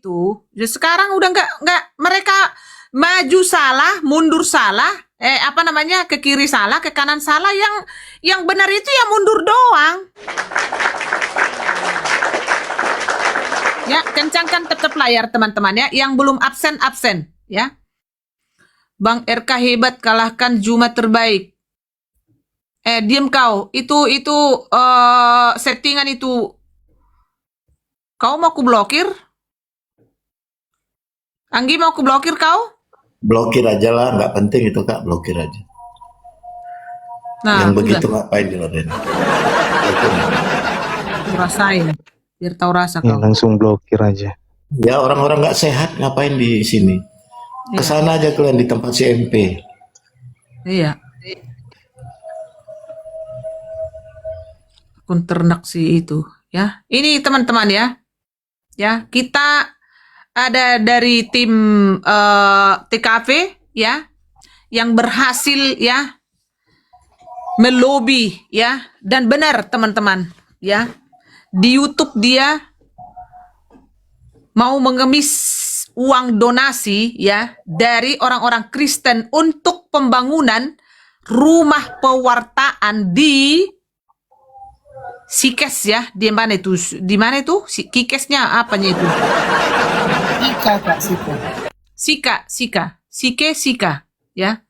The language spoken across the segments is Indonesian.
itu, ya sekarang udah nggak mereka maju salah, mundur salah, apa namanya, ke kiri salah, ke kanan salah, yang benar itu ya mundur doang. Ya, kencangkan tetap layar teman-teman ya, yang belum absen ya. Bang RK hebat, kalahkan Juma terbaik. Diem kau. Itu settingan itu. Kau mau ku blokir? Anggi mau ku blokir kau? Blokir aja lah, nggak penting itu Kak, blokir aja. Nah, Yang udah. begitu ngapain di Loren? Aku rasain. Biar tahu rasa Ya, kau. langsung blokir aja. Ya orang-orang nggak sehat ngapain di sini? Iya. Kesana aja kalian di tempat CMP. Iya. Akun ternak sih itu ya. Ini teman-teman ya. Ya, kita ada dari tim TKV ya yang berhasil ya melobi ya, dan benar teman-teman ya. Di YouTube dia mau mengemis uang donasi ya dari orang-orang Kristen untuk pembangunan rumah pewartaan di Sikes ya. Di mana itu? Di mana itu? Kikesnya apanya itu? Sika Kak, Sika. Sika ya.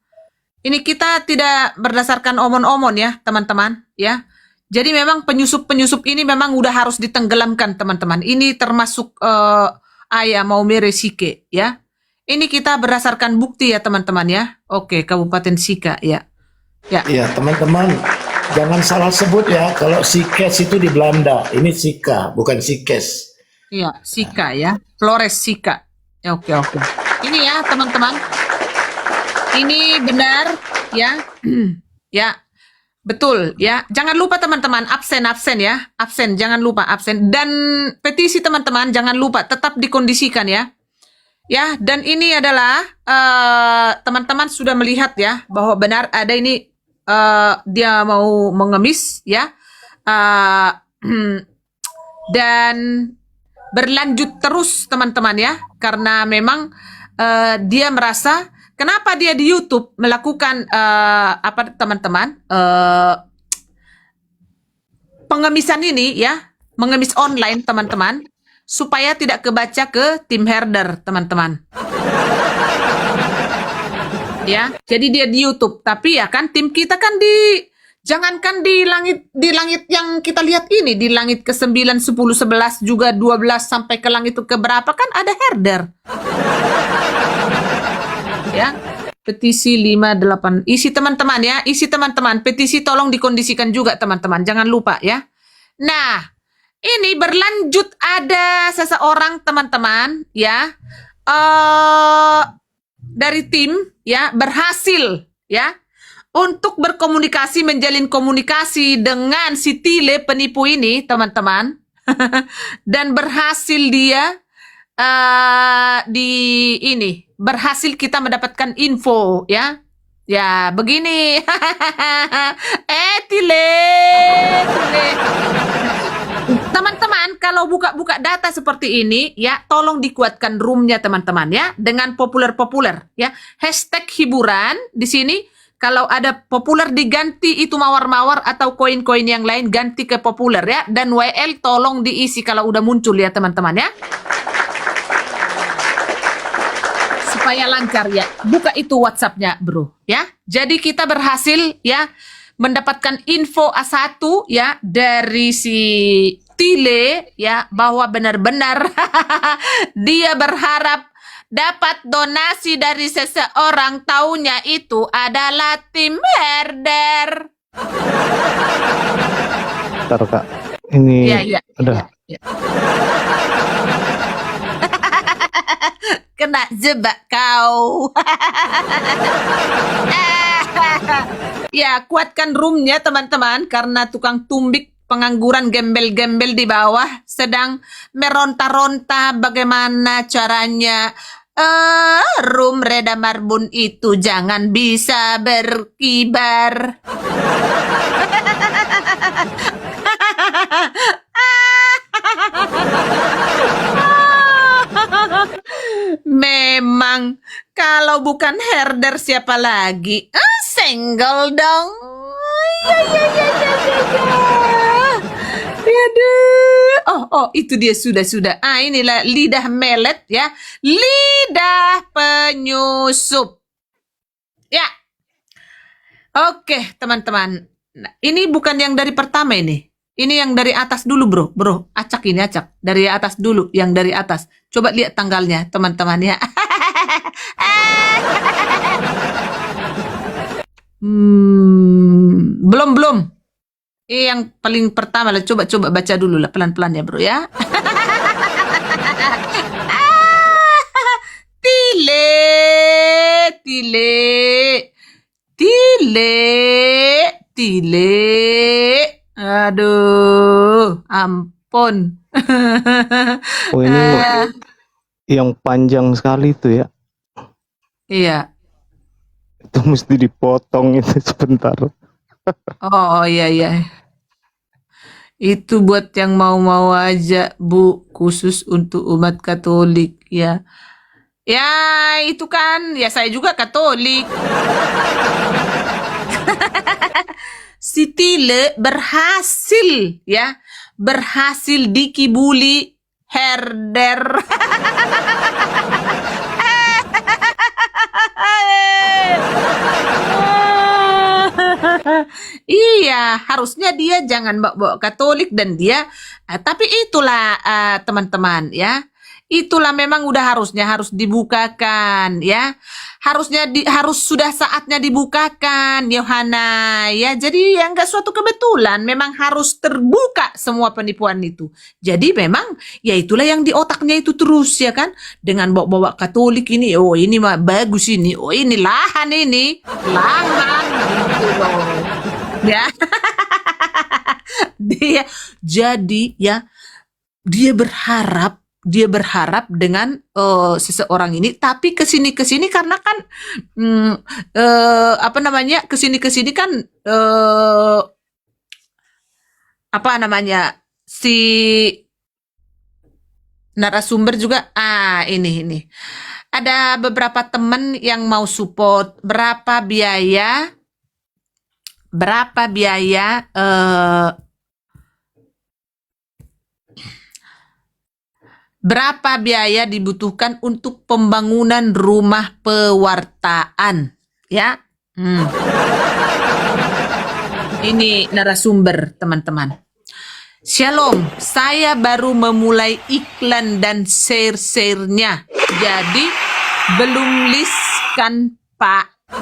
Ini kita tidak berdasarkan omon-omon ya teman-teman ya. Jadi memang penyusup-penyusup ini memang udah harus ditenggelamkan teman-teman. Ini termasuk Ayah Maumere Sike ya. Ini kita berdasarkan bukti ya teman-teman ya. Oke, Kabupaten Sika ya. Ya. Ya teman-teman, jangan salah sebut ya. Kalau Sikes itu di Belanda, ini Sika, bukan Sikes. Iya, Sika ya. Flores Sika. Ya, oke. Ini ya teman-teman. Ini benar ya. Ya. Betul ya. Jangan lupa teman-teman absen ya. Absen, jangan lupa absen. Dan petisi teman-teman jangan lupa tetap dikondisikan ya. Ya, dan ini adalah teman-teman sudah melihat ya bahwa benar ada ini dia mau mengemis ya. Dan berlanjut terus teman-teman ya, karena memang dia merasa kenapa dia di YouTube melakukan apa teman-teman pengemisan ini ya, mengemis online teman-teman, supaya tidak kebaca ke tim herder teman-teman. Ya, jadi dia di YouTube, tapi ya kan tim kita kan jangankan di langit yang kita lihat ini, di langit ke-9, 10, 11 juga 12 sampai ke langit ke berapa kan ada herder. Ya. Petisi 58. Isi teman-teman ya, isi teman-teman. Petisi tolong dikondisikan juga teman-teman. Jangan lupa ya. Nah, ini berlanjut ada seseorang teman-teman ya. Dari tim ya berhasil ya untuk berkomunikasi, menjalin komunikasi dengan si Tile penipu ini teman-teman. Dan berhasil dia berhasil kita mendapatkan info ya. Ya, begini. Tile. Teman-teman, kalau buka-buka data seperti ini ya, tolong dikuatkan roomnya teman-teman ya, dengan populer-populer ya. Hashtag hiburan di sini. Kalau ada populer diganti itu mawar-mawar atau koin-koin yang lain ganti ke populer ya. Dan WL tolong diisi kalau udah muncul ya teman-teman ya. Supaya lancar ya. Buka itu WhatsApp-nya bro ya. Jadi kita berhasil ya mendapatkan info A1 ya dari si Tile ya, bahwa benar-benar dia berharap dapat donasi dari seseorang, taunya itu adalah tim herder. Bentar Kak, ini Ya. Kena jebak kau. Ya, kuatkan roomnya teman-teman, karena tukang tumbik pengangguran gembel-gembel di bawah sedang meronta-ronta bagaimana caranya room Reda Marbun itu jangan bisa berkibar. bilang, kalau bukan herder siapa lagi? Ah, senggol dong. Ya, ya, ya, ya, ya, ya. Aduh. Oh, itu dia sudah. Ah, inilah lidah melet ya. Lidah penyusup. Ya. Oke, teman-teman. Nah, ini bukan yang dari pertama ini. Ini yang dari atas dulu, bro. Bro, acak ini, acak. Dari atas dulu, yang dari atas. Coba lihat tanggalnya, teman-teman ya. Belum. Yang paling pertama lah. Coba baca dulu lah, pelan-pelan ya, bro ya. Tile. Aduh, ampun. Oh ini yang panjang sekali itu ya. Iya. Itu mesti dipotong itu sebentar. Oh, iya. Itu buat yang mau-mau aja, Bu, khusus untuk umat Katolik ya. Ya, itu kan, ya saya juga Katolik. Si Tile berhasil dikibuli herder. Iya, harusnya dia jangan bawa Katolik dan dia, tapi itulah teman-teman ya. Itulah memang udah harus dibukakan ya. Harus sudah saatnya dibukakan Yohana ya. Jadi ya enggak suatu kebetulan, memang harus terbuka semua penipuan itu. Jadi memang ya itulah yang di otaknya itu terus ya kan. Dengan bawa-bawa Katolik ini, oh ini mah bagus ini. Oh ini lahan Lahan gitu loh. Ya. Dia berharap dengan seseorang ini, tapi kesini karena kan kesini kan si narasumber juga ini ada beberapa teman yang mau support. Berapa biaya dibutuhkan untuk pembangunan rumah pewartaan ya. Ini narasumber teman-teman. Shalom, saya baru memulai iklan dan share-share-nya. Jadi belum list kan Pak?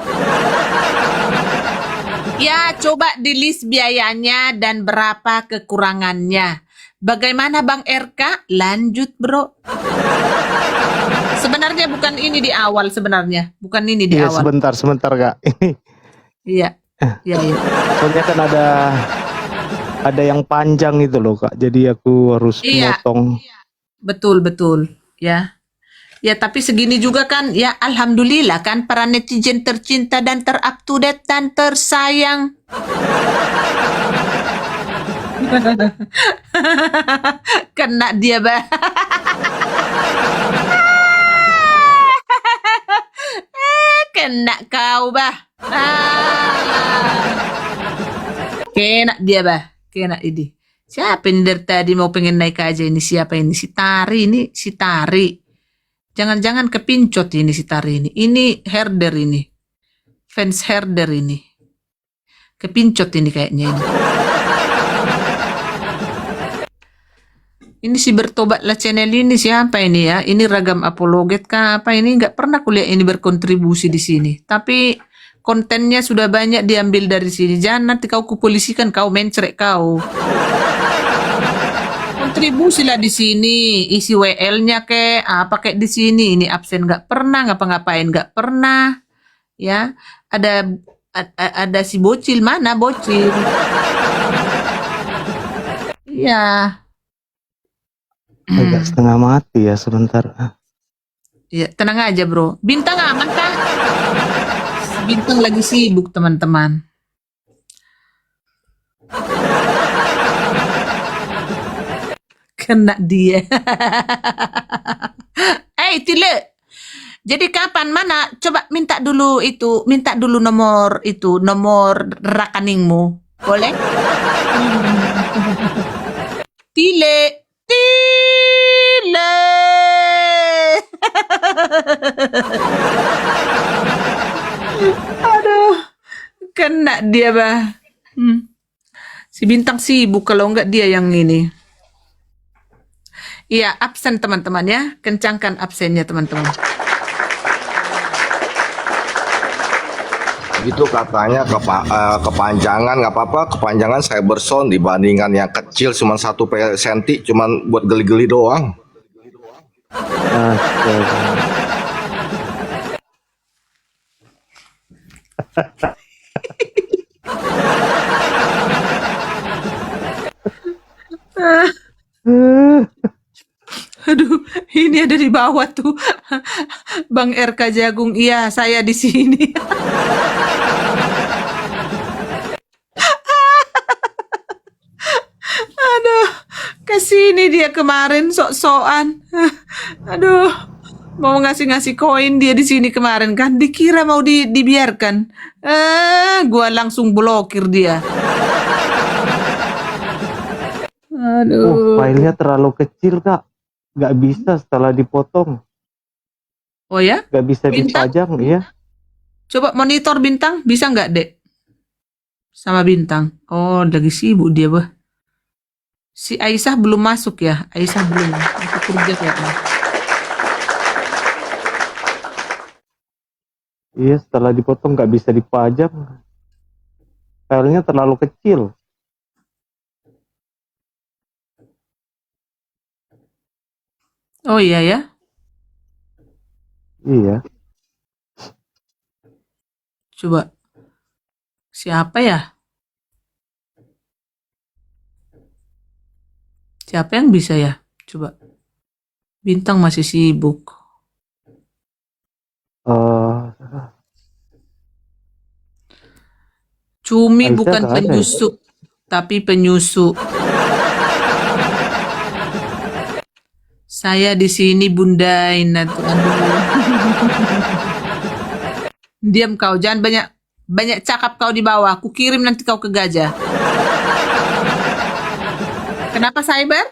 Ya, coba di list biayanya dan berapa kekurangannya. Bagaimana Bang RK? Lanjut bro. Sebenarnya bukan ini di awal sebenarnya. Bukan ini di awal. Sebentar Kak. Ini. Iya. Soalnya kan ada yang panjang itu loh Kak. Jadi aku harus potong. Betul. Ya. Ya tapi segini juga kan ya alhamdulillah kan para netizen tercinta dan terupdate dan tersayang. Kena dia bah. Kena kau bah. Kena dia bah. Kena ini. Siapa yang dari tadi mau pengen naik aja ini? Siapa ini? Si Tari. Jangan-jangan kepincot ini si Tari ini. Ini herder ini. Fans herder ini. Kepincot ini kayaknya ini. Ini si bertobatlah channel ini siapa ini ya? Ini ragam apologet kah apa ini? Nggak pernah kuliah ini berkontribusi di sini. Tapi kontennya sudah banyak diambil dari sini. Jangan nanti kau kupolisikan, kau mencrek kau. Kontribusilah di sini, isi WL-nya pakai di sini. Ini absen nggak pernah, ngapa-ngapain nggak pernah, ya. Ada si bocil, mana bocil? Ya. Agak setengah mati ya sebentar. Ya tenang aja bro. Bintang aman kah? Bintang lagi sibuk teman-teman. Kena dia. Tile. Jadi kapan mana? Coba minta dulu nomor rekeningmu. Boleh? Tile, tile. Aduh, kena dia bah. Si Bintang sibuk kalau enggak dia yang ini. Iya, absen teman-teman ya. Kencangkan absennya teman-teman. Itu katanya kepanjangan nggak apa-apa, kepanjangan Cybersound dibandingkan yang kecil cuma 1 senti, cuman buat geli-geli doang. Astaga. Aduh, ini ada di bawah tuh. Bang RK Jagung. Iya, saya di sini. Aduh, kesini dia kemarin sok-sokan. Aduh, mau ngasih-ngasih koin dia di sini kemarin kan. Dikira mau dibiarkan. Gua langsung blokir dia. Aduh. Filenya terlalu kecil, Kak. Nggak bisa setelah dipotong. Oh ya? Nggak bisa Bintang? dipajang, ya. Coba monitor Bintang, bisa nggak, Dek? Sama Bintang. Oh, lagi sibuk dia, bah. Si Aisyah belum masuk ya? Aisyah belum. Aku kerja kayaknya. Iya, setelah dipotong nggak bisa dipajang. Filenya terlalu kecil. Oh iya ya? Iya. Coba. Siapa ya? Siapa yang bisa ya? Coba. Bintang masih sibuk. Cumi Aisyah bukan nggak ada ya? penyusup, tapi penyusu. Saya di sini bundain aduh. Diam kau, jangan banyak cakap kau di bawah. Aku kirim nanti kau ke Gajah. Kenapa cyber?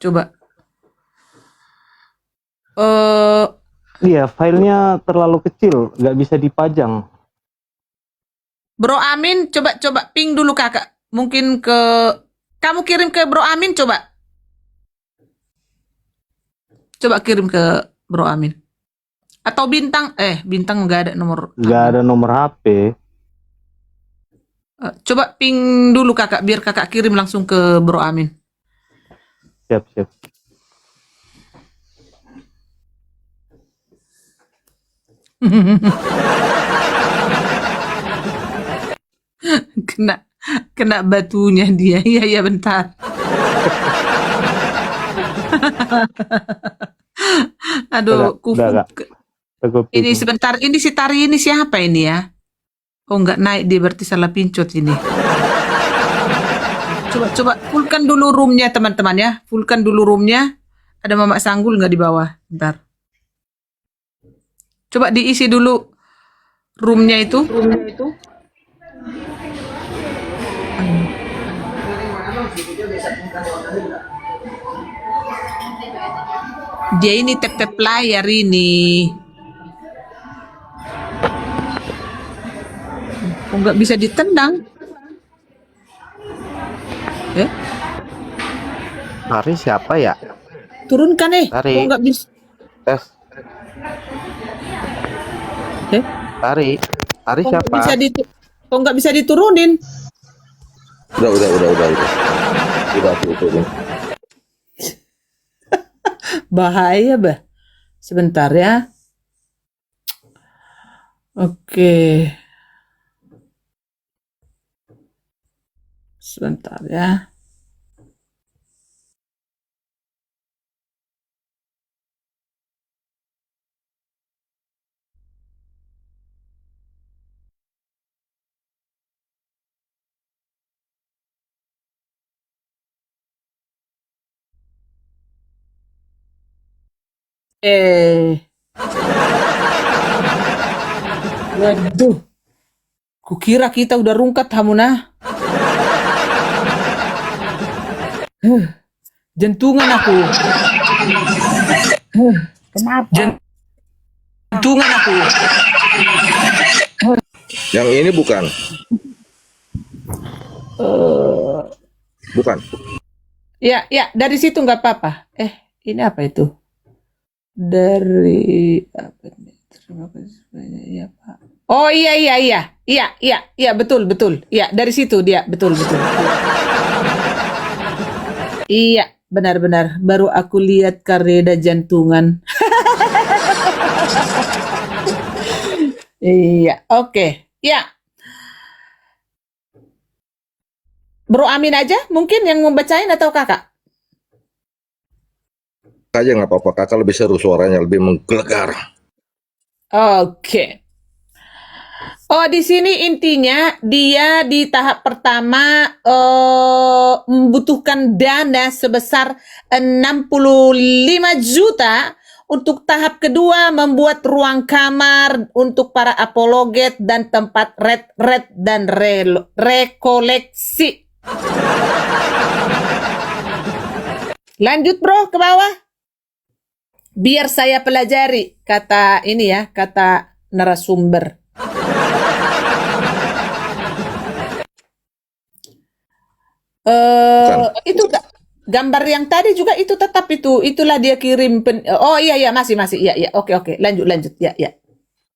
Coba. Iya, filenya terlalu kecil, nggak bisa dipajang. Bro Amin, coba ping dulu kakak. Mungkin kamu kirim ke Bro Amin coba. Coba kirim ke Bro Amin. Atau Bintang, Bintang nggak ada nomor. Nggak ada nomor HP. Coba ping dulu kakak, biar kakak kirim langsung ke Bro Amin. Siap. kena batunya dia. Iya bentar. Aduh, Udah, Kak. Ini sebentar, ini si Tari ini siapa ini ya? Oh nggak naik dia, berarti salah pincot ini. Coba fullkan dulu roomnya teman-teman ya. Fullkan dulu roomnya. Ada Mamak Sanggul nggak di bawah? Bentar. Coba diisi dulu roomnya itu. Dia ini tap layar ini. Oh, nggak bisa ditendang. Hari siapa ya? Turunkan Tari. Oh, nggak bisa. Tes. Tari Kok nggak siapa? kok nggak bisa diturunin? Udah. Bahaya, bah. Sebentar ya. Oke. Sebentar ya. Waduh, kukira kita udah rungkat Hamuna. Jantungan aku. Kenapa? Jantungan aku. Yang ini bukan. Bukan. Ya, dari situ nggak apa-apa. Ini apa itu? Dari apa nih? Terima kasih banyak ya Pak. Oh iya, betul. Iya, dari situ dia, betul. Iya, benar. Baru aku lihat kareda jantungan. Iya, oke. Ya. Bro Amin aja mungkin yang membacain atau kakak? Aja nggak apa-apa. Kakak lebih seru suaranya, lebih menggelegar. Oke. Oh, di sini intinya dia di tahap pertama membutuhkan dana sebesar 65 juta. Untuk tahap kedua membuat ruang kamar untuk para apologet dan tempat red dan rekoleksi. Lanjut bro ke bawah. Biar saya pelajari, kata ini ya, kata narasumber. Itu gambar yang tadi juga itu tetap itulah dia kirim oh iya masih iya oke lanjut ya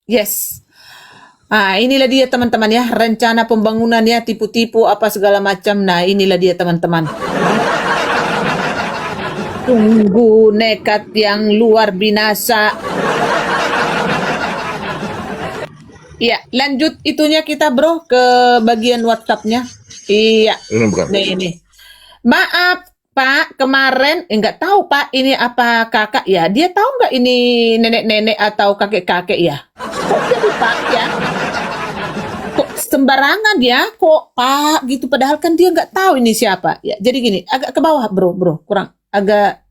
yes. Inilah dia teman-teman ya, rencana pembangunannya tipu-tipu apa segala macam. Nah inilah dia teman-teman. Tunggu nekat yang luar binasa. Iya, lanjut itunya kita bro ke bagian WhatsApp-nya. Iya. Ini bukan. Ini. Maaf Pak, kemarin nggak tahu Pak ini apa kakak ya? Dia tahu nggak ini nenek-nenek atau kakek-kakek ya? Kok jadi Pak ya? Kok sembarangan ya? Kok Pak gitu? Padahal kan dia nggak tahu ini siapa ya. Jadi gini, agak ke bawah bro, kurang agak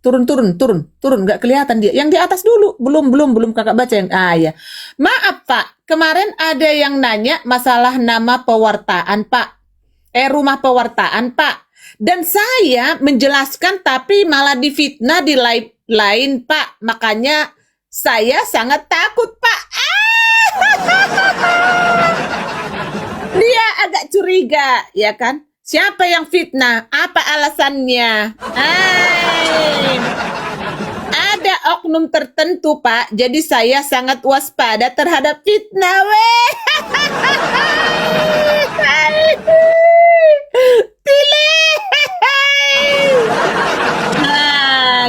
turun nggak kelihatan dia. Yang di atas dulu, belum kakak baca yang ya. Maaf Pak, kemarin ada yang nanya masalah nama pewartaan Pak. Rumah pewartaan Pak. Dan saya menjelaskan tapi malah difitnah di live lain Pak. Makanya saya sangat takut Pak. Dia agak curiga ya kan. Siapa yang fitnah? Apa alasannya? Ada oknum tertentu Pak. Jadi saya sangat waspada terhadap fitnah.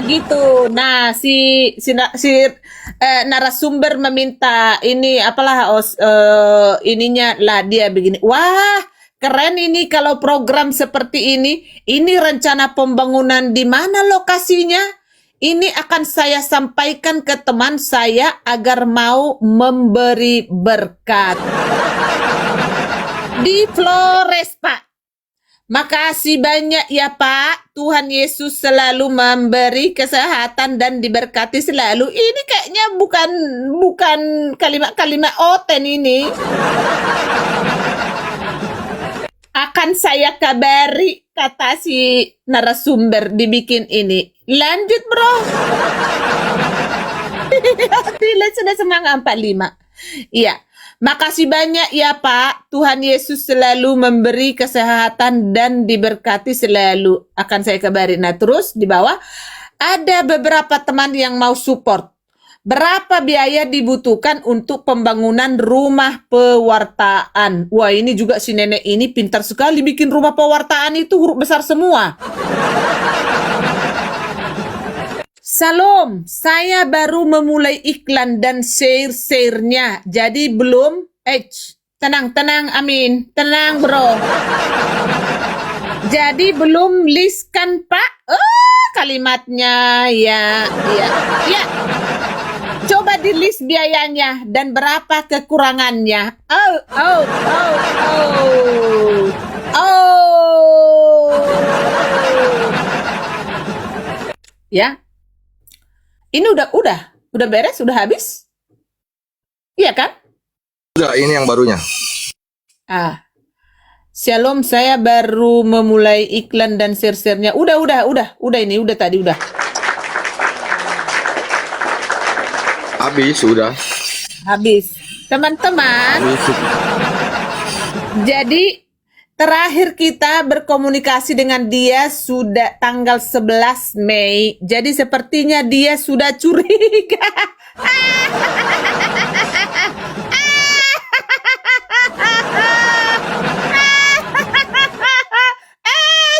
Gitu. Nah, si narasumber meminta ini apalah ininya lah dia begini. Wah, keren ini kalau program seperti ini. Ini rencana pembangunan di mana lokasinya? Ini akan saya sampaikan ke teman saya agar mau memberi berkat. Di Flores, Pak. Makasih banyak ya Pak. Tuhan Yesus selalu memberi kesehatan dan diberkati selalu. Ini kayaknya bukan kalimat-kalimat oten ini. Akan saya kabari, kata si narasumber dibikin ini. Lanjut bro. Tidak sudah semangat 45. Iya. Makasih banyak ya Pak. Tuhan Yesus selalu memberi kesehatan dan diberkati selalu. Akan saya kabari. Nah terus di bawah ada beberapa teman yang mau support. Berapa biaya dibutuhkan untuk pembangunan rumah pewartaan? Wah ini juga si nenek ini pintar sekali bikin rumah pewartaan itu huruf besar semua. Salam, saya baru memulai iklan dan share-share-nya. Jadi belum, tenang Amin, tenang bro. Jadi belum list kan Pak? Kalimatnya ya. Coba di list biayanya dan berapa kekurangannya. Ya. Ini udah beres, udah habis? Iya kan? Udah, ini yang barunya. Shalom, saya baru memulai iklan dan share-share-nya. Udah ini, udah tadi, udah. Habis, udah. Habis. Teman-teman, Habis. jadi terakhir kita berkomunikasi dengan dia sudah tanggal 11 Mei. Jadi sepertinya dia sudah curiga.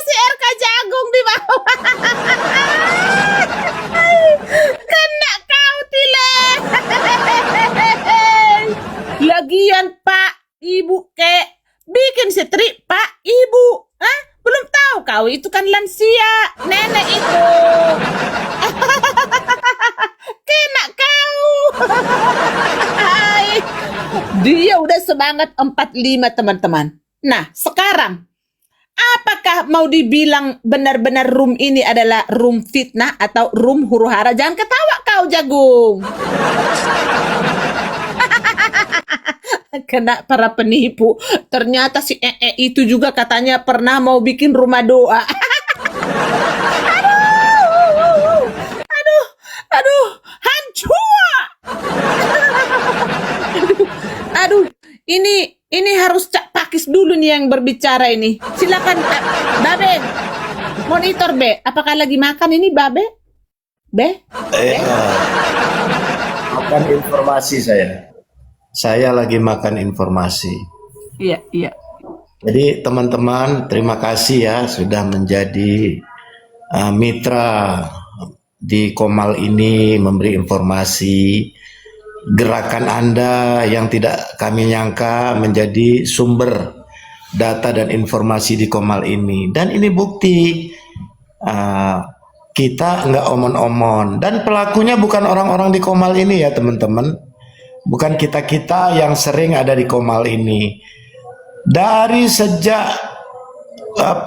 Si RK Jagung di bawah. Kena kau, Tile. Lagian Pak, Ibu kek bikin setrik Pak, Ibu. Hah? Belum tahu kau, itu kan lansia. Nenek itu. Kena kau. Dia udah semangat 45 teman-teman. Nah, sekarang apakah mau dibilang benar-benar room ini adalah room fitnah atau room huru-hara? Jangan ketawa kau, Jagung. Kena para penipu. Ternyata si itu juga katanya pernah mau bikin rumah doa. Aduh, hancur. Aduh, ini harus Cak Pakis dulu nih yang berbicara ini. Silakan, Babe. Monitor, Be. Apakah lagi makan ini, Babe? Be? Makan informasi saya. Saya lagi makan informasi. Iya. Jadi teman-teman, terima kasih ya sudah menjadi mitra di Komal ini, memberi informasi. Gerakan Anda yang tidak kami nyangka menjadi sumber data dan informasi di Komal ini. Dan ini bukti kita nggak omon-omon. Dan pelakunya bukan orang-orang di Komal ini ya teman-teman. Bukan kita-kita yang sering ada di Komal ini. Dari sejak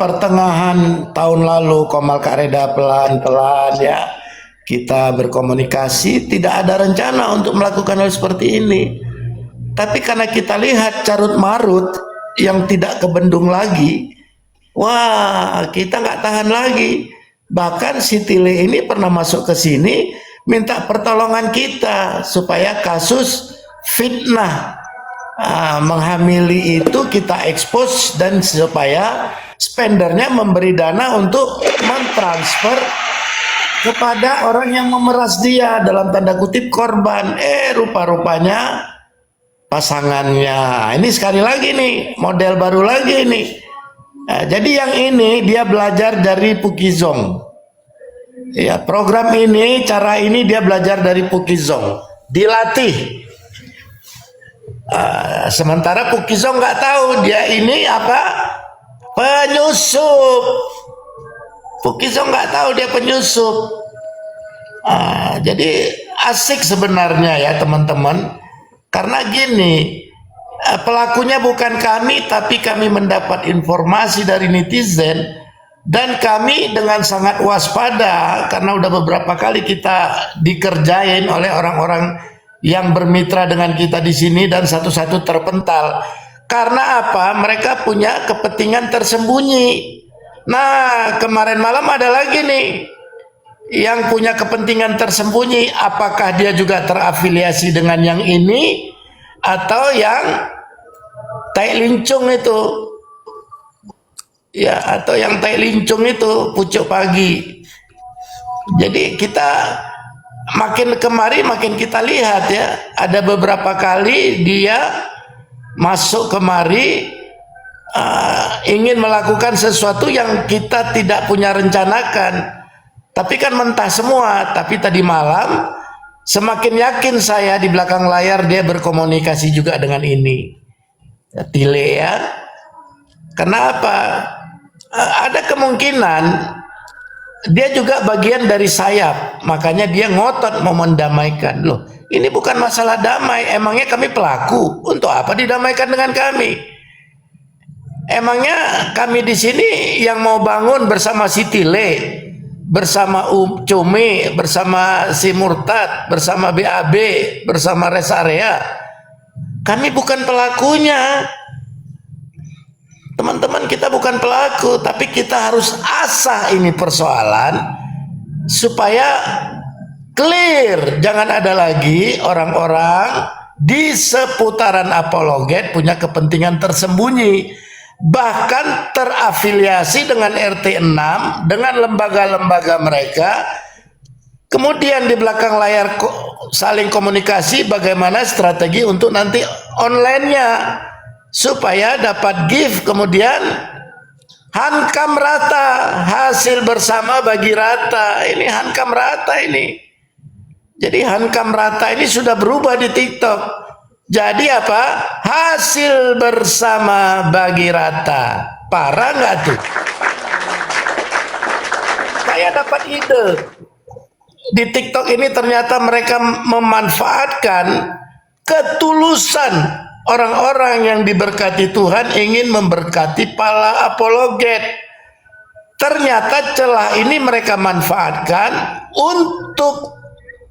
pertengahan tahun lalu Komal Kak Reda pelan-pelan ya kita berkomunikasi, tidak ada rencana untuk melakukan hal seperti ini. Tapi karena kita lihat carut marut yang tidak kebendung lagi, wah kita nggak tahan lagi. Bahkan si Tile ini pernah masuk ke sini minta pertolongan kita supaya kasus fitnah menghamili itu kita expose dan supaya spendernya memberi dana untuk mentransfer kepada orang yang memeras dia, dalam tanda kutip korban. Rupa-rupanya pasangannya ini sekali lagi nih model baru lagi nih. Jadi yang ini dia belajar dari Pukizong. Ya, program ini, cara ini dia belajar dari Pukizong, dilatih. Sementara Pukizong nggak tahu dia ini apa, penyusup. Pukizong nggak tahu dia penyusup. Jadi asik sebenarnya ya teman-teman, karena gini, pelakunya bukan kami, tapi kami mendapat informasi dari netizen. Dan kami dengan sangat waspada karena udah beberapa kali kita dikerjain oleh orang-orang yang bermitra dengan kita di sini dan satu-satu terpental. Karena apa? Mereka punya kepentingan tersembunyi. Nah, kemarin malam ada lagi nih yang punya kepentingan tersembunyi. Apakah dia juga terafiliasi dengan yang ini atau yang Tai Lincung itu? Ya, atau yang Tai Lincung itu pucuk pagi. Jadi kita makin kemari makin kita lihat ya, ada beberapa kali dia masuk kemari ingin melakukan sesuatu yang kita tidak punya rencanakan, tapi kan mentah semua. Tapi tadi malam semakin yakin saya di belakang layar dia berkomunikasi juga dengan ini Tile ya. Kenapa? Ada kemungkinan dia juga bagian dari sayap, makanya dia ngotot mau mendamaikan. Loh, ini bukan masalah damai. Emangnya kami pelaku? Untuk apa didamaikan dengan kami? Emangnya kami di sini yang mau bangun bersama si Tile, bersama Cumi, bersama si Murtad, bersama BAB, bersama rest area. Kami bukan pelakunya. Teman-teman, kita bukan pelaku, tapi kita harus asah ini persoalan supaya clear. Jangan ada lagi orang-orang di seputaran apologet punya kepentingan tersembunyi, bahkan terafiliasi dengan RT 6, dengan lembaga-lembaga mereka. Kemudian di belakang layar saling komunikasi bagaimana strategi untuk nanti online-nya supaya dapat gift, kemudian hankam rata, hasil bersama bagi rata. Ini hankam rata ini. Jadi hankam rata ini sudah berubah di TikTok. Jadi apa? Hasil bersama bagi rata. Parah nggak tuh? Saya dapat ide. Di TikTok ini ternyata mereka memanfaatkan ketulusan orang-orang yang diberkati Tuhan ingin memberkati para apologet. Ternyata celah ini mereka manfaatkan untuk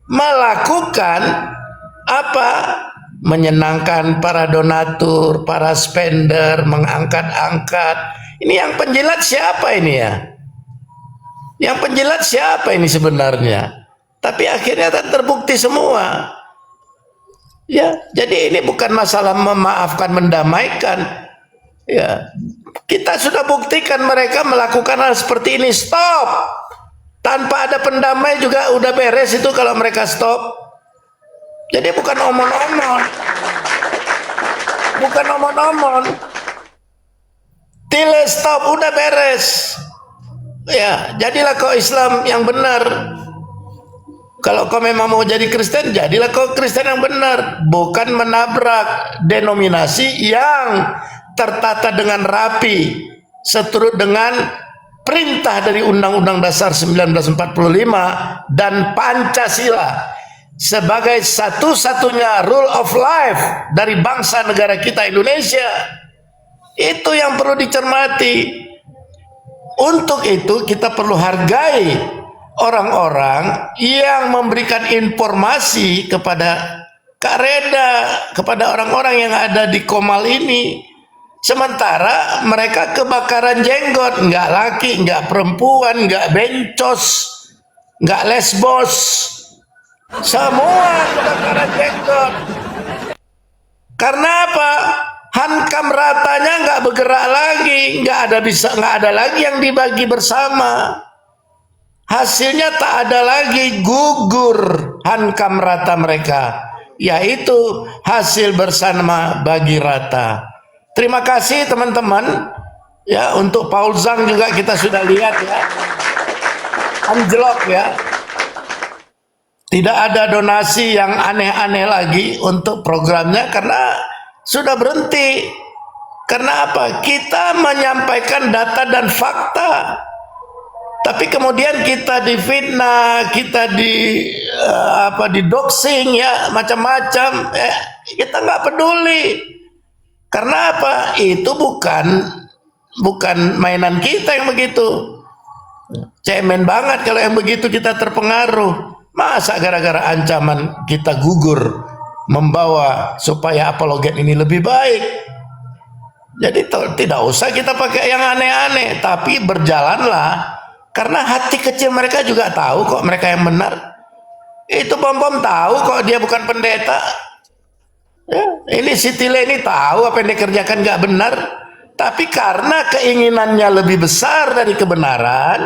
melakukan apa? Menyenangkan para donatur, para spender, mengangkat-angkat. Ini yang penjilat siapa ini ya? Yang penjilat siapa ini sebenarnya? Tapi akhirnya terbukti semua. Ya, jadi ini bukan masalah memaafkan, mendamaikan. Ya, kita sudah buktikan mereka melakukan hal seperti ini. Stop. Tanpa ada pendamai juga udah beres itu kalau mereka stop. Jadi bukan omon-omon. Bukan omon-omon. Tile stop, udah beres. Ya, jadilah kau Islam yang benar. Kalau kau memang mau jadi Kristen, jadilah kau Kristen yang benar, bukan menabrak denominasi yang tertata dengan rapi, seturut dengan perintah dari Undang-Undang Dasar 1945 dan Pancasila sebagai satu-satunya rule of life dari bangsa negara kita Indonesia. Itu yang perlu dicermati. Untuk itu kita perlu hargai orang-orang yang memberikan informasi kepada Kak Reda, kepada orang-orang yang ada di Komal ini. Sementara mereka kebakaran jenggot, nggak laki, nggak perempuan, nggak bencos, nggak lesbos, semua kebakaran jenggot. Karena apa? Hankam ratanya nggak bergerak lagi, nggak ada lagi yang dibagi bersama. Hasilnya tak ada lagi, gugur hankam rata mereka, yaitu hasil bersama bagi rata. Terima kasih teman-teman. Ya, untuk Paul Zhang juga kita sudah lihat ya, anjlok ya. Tidak ada donasi yang aneh-aneh lagi untuk programnya karena sudah berhenti. Karena apa? Kita menyampaikan data dan fakta. Tapi kemudian kita difitnah, kita di doxing ya, macam-macam. Kita nggak peduli. Karena apa? Itu bukan mainan kita yang begitu. Cemen banget kalau yang begitu kita terpengaruh. Masa gara-gara ancaman kita gugur membawa supaya apologet ini lebih baik. Jadi tidak usah kita pakai yang aneh-aneh, tapi berjalanlah. Karena hati kecil mereka juga tahu kok mereka yang benar. Itu bom-bom tahu kok dia bukan pendeta. Ya, ini si Tile ini tahu apa yang dikerjakan nggak benar. Tapi karena keinginannya lebih besar dari kebenaran,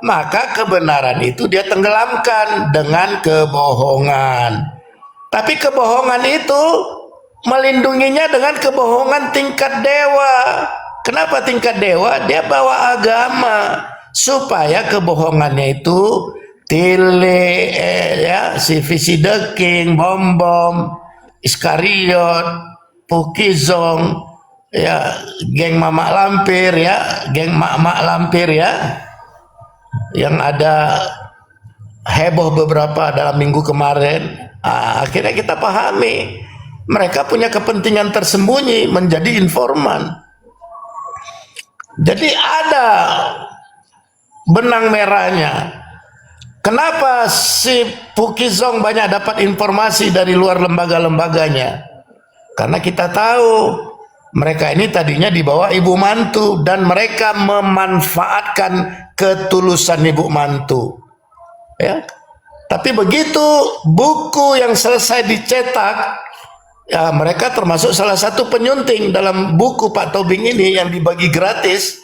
maka kebenaran itu dia tenggelamkan dengan kebohongan. Tapi kebohongan itu melindunginya dengan kebohongan tingkat dewa. Kenapa tingkat dewa? Dia bawa agama. Supaya kebohongannya itu Tile, ya, si Visi The King, Bom-Bom, Iskariot, Pukizong, ya, geng Mamak Lampir ya, geng Mak-Mak Lampir ya, yang ada heboh beberapa dalam minggu kemarin. Akhirnya kita pahami mereka punya kepentingan tersembunyi menjadi informan. Jadi ada benang merahnya. Kenapa si Pukizong banyak dapat informasi dari luar lembaga-lembaganya? Karena kita tahu mereka ini tadinya di bawah Ibu Mantu dan mereka memanfaatkan ketulusan Ibu Mantu. Ya. Tapi begitu buku yang selesai dicetak, ya mereka termasuk salah satu penyunting dalam buku Pak Tobing ini yang dibagi gratis.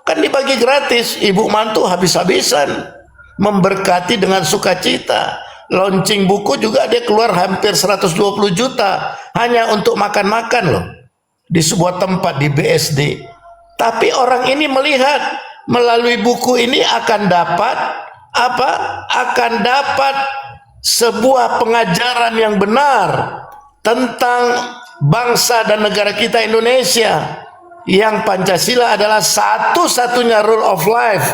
Kan dibagi gratis, Ibu Mantu habis-habisan memberkati dengan sukacita. Launching buku juga dia keluar hampir 120 juta hanya untuk makan-makan loh di sebuah tempat di BSD. Tapi orang ini melihat melalui buku ini akan dapat apa? Akan dapat sebuah pengajaran yang benar tentang bangsa dan negara kita Indonesia, yang Pancasila adalah satu-satunya rule of life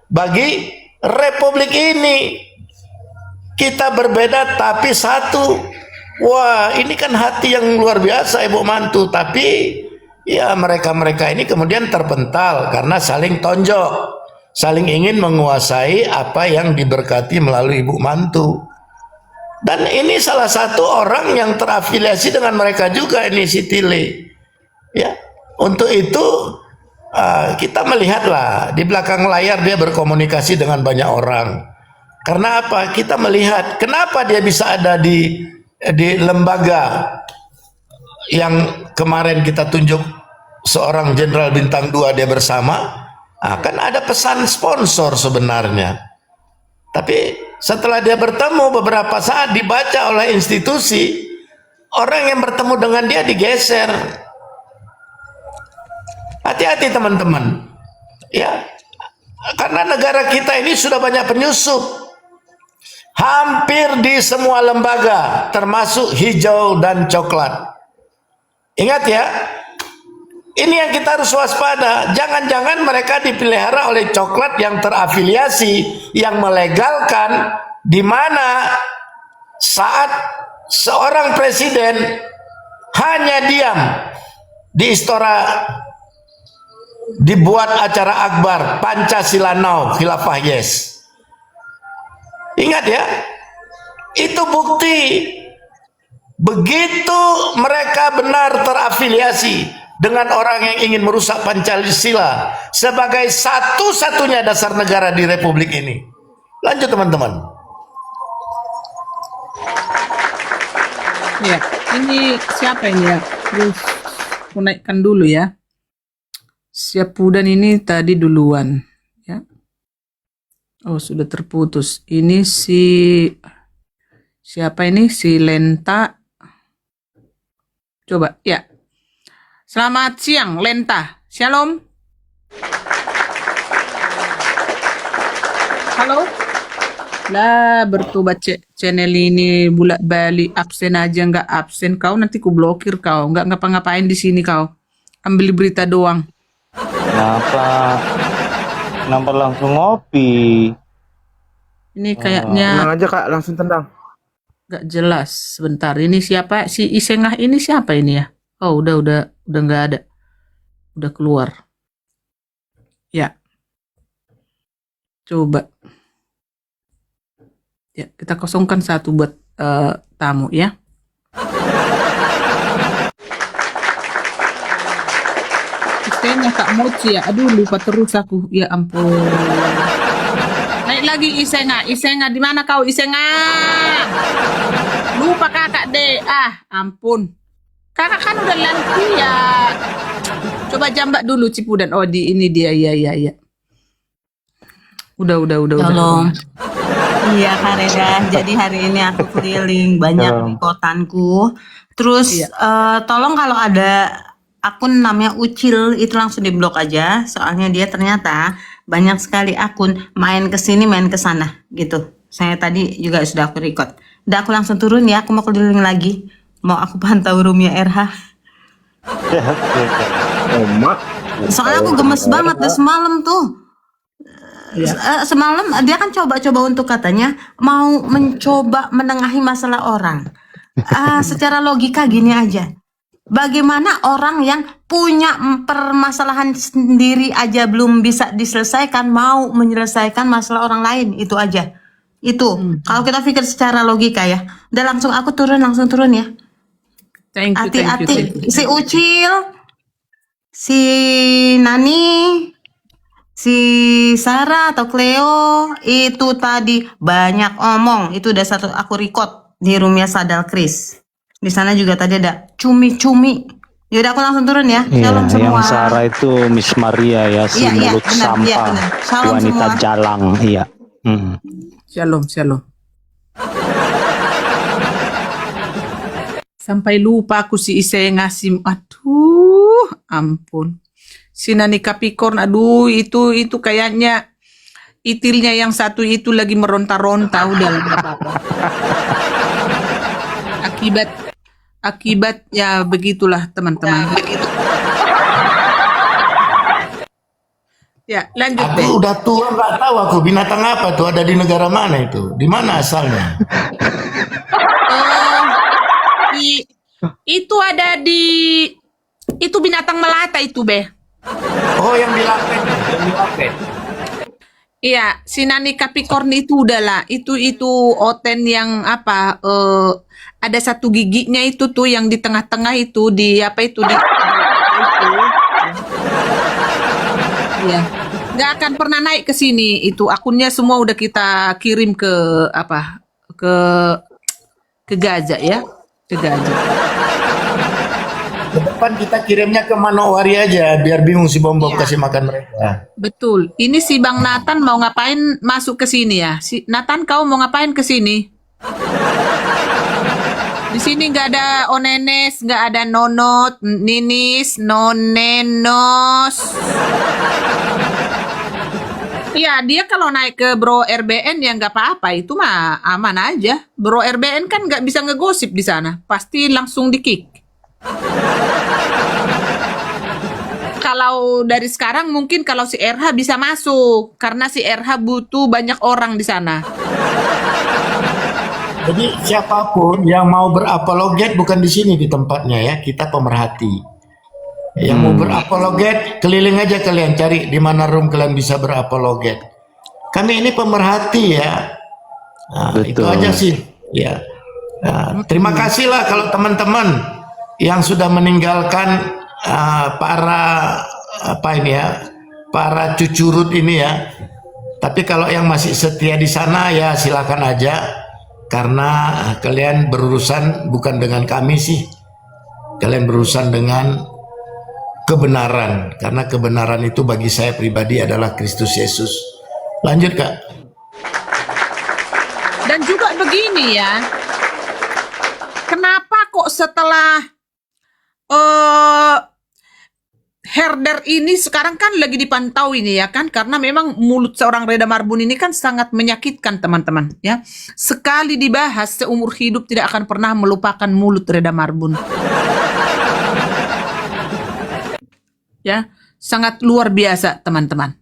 bagi Republik ini. Kita berbeda tapi satu. Wah, ini kan hati yang luar biasa Ibu Mantu. Tapi ya mereka-mereka ini kemudian terpental karena saling tonjok, saling ingin menguasai apa yang diberkati melalui Ibu Mantu. Dan ini salah satu orang yang terafiliasi dengan mereka juga, ini si Tile. Ya, untuk itu kita melihatlah di belakang layar dia berkomunikasi dengan banyak orang. Karena apa? Kita melihat kenapa dia bisa ada di lembaga yang kemarin kita tunjuk seorang jenderal bintang 2 dia bersama. Kan ada pesan sponsor sebenarnya. Tapi setelah dia bertemu beberapa saat dibaca oleh institusi, orang yang bertemu dengan dia digeser. Hati-hati teman-teman, ya, karena negara kita ini sudah banyak penyusup, hampir di semua lembaga, termasuk hijau dan coklat. Ingat ya, ini yang kita harus waspada. Jangan-jangan mereka dipelihara oleh coklat yang terafiliasi, yang melegalkan, di mana saat seorang presiden hanya diam di Istora dibuat acara akbar Pancasila Now, Khilafah Yes. Ingat ya, itu bukti begitu mereka benar terafiliasi dengan orang yang ingin merusak Pancasila sebagai satu-satunya dasar negara di Republik ini. Lanjut teman-teman. Ya, ini siapa ini ya? Terus aku naikkan dulu ya. Syapudan ini tadi duluan ya. Oh, sudah terputus. Ini siapa ini? Si Lenta. Coba ya. Selamat siang Lenta. Shalom. Halo. Lah bertobat channel ini bulat balik, absen aja nggak absen kau, nanti ku blokir kau. Nggak ngapa-ngapain di sini kau. Ambil berita doang. Kenapa langsung ngopi? Ini kayaknya Tenang aja Kak, langsung tendang. gak jelas. Sebentar, ini siapa? Si Isengah ini siapa ini ya? Oh, udah nggak ada. Udah keluar. Ya. Coba. Ya, kita kosongkan satu buat tamu ya. Isengah Kak Mochi ya. Aduh, lupa terus aku. Ya ampun. Naik lagi Isengah di mana kau Isengah? Lupa kakak deh. Ampun. Kakak kan udah lansia. Coba jambak dulu Cipudan. Oh, ini dia. Iya. Udah. Tolong. Iya Kak Reda, jadi hari ini aku keliling banyak di kotanku. Terus tolong kalau ada akun namanya Ucil itu langsung diblok aja. Soalnya dia ternyata banyak sekali akun main ke sini main ke sana gitu. Saya tadi juga sudah aku record. Udah aku langsung turun ya, aku mau keliling lagi. Mau aku pantau roomnya RH. Soalnya aku gemes banget deh semalam tuh. Semalam dia kan coba-coba untuk katanya mau mencoba menengahi masalah orang. Secara logika gini aja. Bagaimana orang yang punya permasalahan sendiri aja belum bisa diselesaikan mau menyelesaikan masalah orang lain, itu aja. Itu kalau kita pikir secara logika ya. Udah langsung aku langsung turun ya. Thank you, thank you, Hati-hati. thank you. Si Ucil, si Nani, si Sarah atau Cleo itu tadi banyak omong. Itu udah satu aku record di roomnya Sadal Chris. Di sana juga tadi ada cumi-cumi. Yaudah aku langsung turun ya. Iya, Shalom semua. yang Sarah itu Miss Maria ya, si Iya, mulut benar, iya, sampah, benar. Shalom wanita semua. jalang, iya. Shalom, shalom. Sampai lupa aku si Ise ngasih, aduh, ampun. Si Nani Capricorn, aduh, itu kayaknya itilnya yang satu itu lagi meronta-ronta, udah lah, nggak apa-apa. Akibat ya begitulah teman-teman. Ya, lanjut deh. Aku udah tua nggak tahu aku binatang apa tuh, ada di negara mana itu, di mana asalnya? Itu ada di itu binatang melata itu, Be. Oh, yang di Lapet, yang di Lapet. Iya, si Nani Capricorn itu udahlah. Itu oten yang apa? Ada satu giginya itu tuh yang di tengah-tengah itu di apa itu di itu. Iya. Nggak akan pernah naik ke sini. Itu akunnya semua udah kita kirim ke apa? Ke Gaza ya. Ke Gaza. Ke depan kita kirimnya ke Manowari aja, biar bingung si Bom Iya. kasih makan mereka. Betul. Ini si Bang Nathan mau ngapain masuk ke sini ya? Si Nathan, kau mau ngapain ke sini? Di sini nggak ada onenes, nggak ada nonot, ninis, nonenos. Iya, dia kalau naik ke Bro RBN ya nggak apa-apa, itu mah aman aja. Bro RBN kan nggak bisa ngegosip di sana, pasti langsung di-kick. Kalau dari sekarang mungkin kalau si RH bisa masuk, karena si RH butuh banyak orang di sana. Jadi siapapun yang mau berapologet bukan di sini di tempatnya ya, kita pemerhati. Yang mau berapologet keliling aja kalian cari di mana room kalian bisa berapologet. Kami ini pemerhati ya. Nah, itu Betul. aja sih. Ya. Nah, terima kasih lah kalau teman-teman yang sudah meninggalkan para apa ini ya, para cucurut ini ya. Tapi kalau yang masih setia di sana ya silakan aja, karena kalian berurusan bukan dengan kami sih, kalian berurusan dengan kebenaran, karena kebenaran itu bagi saya pribadi adalah Kristus Yesus. Lanjut Kak. Dan juga begini ya, kenapa kok setelah herder ini sekarang kan lagi dipantau ini ya kan, karena memang mulut seorang Reda Marbun ini kan sangat menyakitkan teman-teman ya. Sekali dibahas seumur hidup tidak akan pernah melupakan mulut Reda Marbun. Ya, sangat luar biasa teman-teman.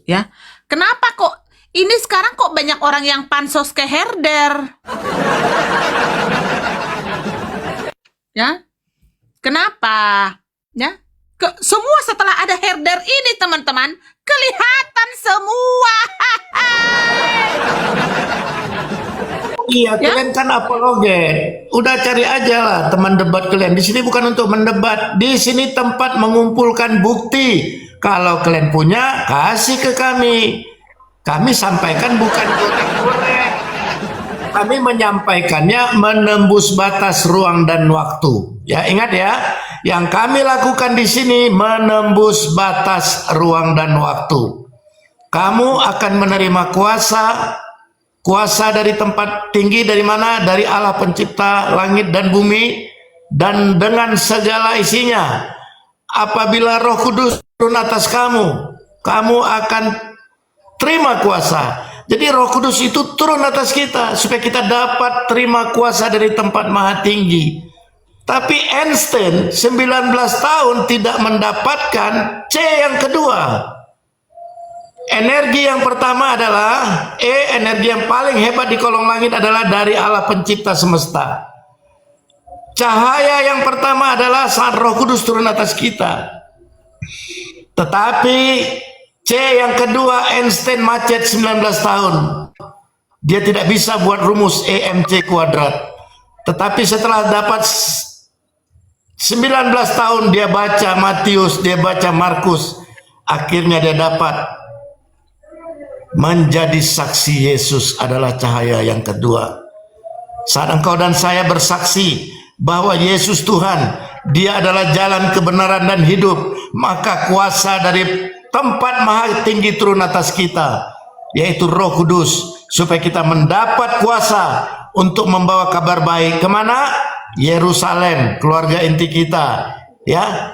Ya, kenapa kok ini sekarang kok banyak orang yang pansos ke herder? Ya, kenapa? Ya, semua setelah ada herder ini teman-teman kelihatan semua. Iya, kalian kan apologet. Udah cari aja lah teman debat kalian. Di sini bukan untuk mendebat. Di sini tempat mengumpulkan bukti. Kalau kalian punya, kasih ke kami. Kami sampaikan bukan goreng-goreng. Kami menyampaikannya menembus batas ruang dan waktu. Ya, ingat ya. Yang kami lakukan di sini menembus batas ruang dan waktu. Kamu akan menerima kuasa dari tempat tinggi, dari mana? Dari Allah pencipta langit dan bumi dan dengan segala isinya. Apabila Roh Kudus turun atas kamu, kamu akan terima kuasa. Jadi Roh Kudus itu turun atas kita supaya kita dapat terima kuasa dari tempat maha tinggi. Tapi Einstein 19 tahun tidak mendapatkan C yang kedua. Energi yang pertama adalah energi yang paling hebat di kolong langit adalah dari Allah pencipta semesta. Cahaya yang pertama adalah saat Roh Kudus turun atas kita. Tetapi C yang kedua Einstein macet 19 tahun. Dia tidak bisa buat rumus EMC kuadrat. Tetapi setelah dapat 19 tahun dia baca Matius, dia baca Markus, akhirnya dia dapat menjadi saksi Yesus adalah cahaya yang kedua. Saat engkau dan saya bersaksi bahwa Yesus Tuhan, dia adalah jalan kebenaran dan hidup, maka kuasa dari tempat maha tinggi turun atas kita, yaitu Roh Kudus, supaya kita mendapat kuasa untuk membawa kabar baik kemana? Yerusalem, keluarga inti kita, ya.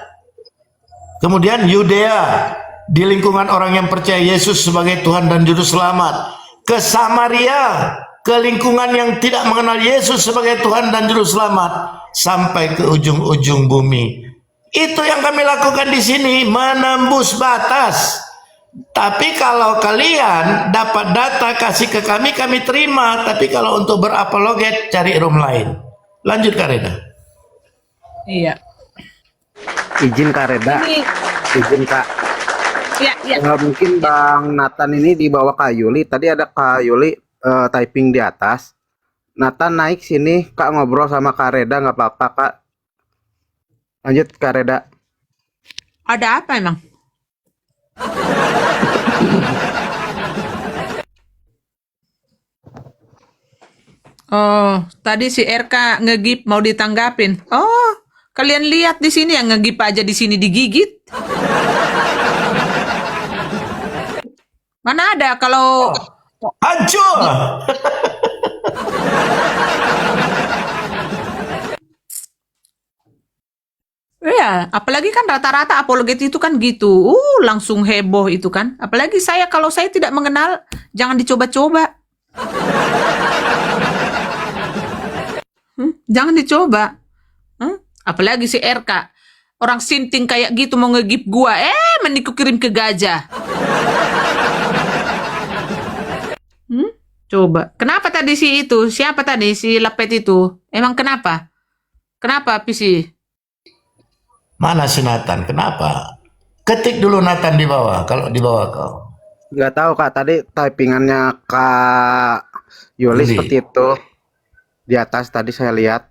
Kemudian Yudea, di lingkungan orang yang percaya Yesus sebagai Tuhan dan Juru Selamat. Ke Samaria, ke lingkungan yang tidak mengenal Yesus sebagai Tuhan dan Juru Selamat, sampai ke ujung-ujung bumi. Itu yang kami lakukan di sini, menembus batas. Tapi kalau kalian dapat data kasih ke kami, kami terima. Tapi kalau untuk berapologet, cari room lain. Lanjut Kak Reda. Iya. Izin Kak Reda, Ini, izin Kak. ya, ya. Nggak mungkin Bang Nathan ini dibawa Kak Yuli. Tadi ada Kak Yuli typing di atas. Nathan naik sini, Kak ngobrol sama Kak Reda, nggak apa-apa Kak. Lanjut Kak Reda. Ada apa emang? Oh, tadi si RK ngegip mau ditanggapin. Oh, kalian lihat di sini yang ngegip aja di sini digigit. Mana ada kalau Hancur. ya, apalagi kan rata-rata apologet itu kan gitu. Langsung heboh itu kan. Apalagi saya kalau saya tidak mengenal, jangan dicoba-coba. Jangan dicoba. Apalagi si RK. Orang sinting kayak gitu mau ngegip gua. Mending ku kirim ke gajah. Coba. Kenapa tadi si itu? Siapa tadi si Lepet itu? Emang kenapa? Kenapa, Pisi? Mana si Nathan? Kenapa? Ketik dulu Nathan di bawah. Kalau di bawah kau. Nggak tahu Kak, tadi typingannya Kak Yuli Yuli. seperti itu. Di atas tadi saya lihat.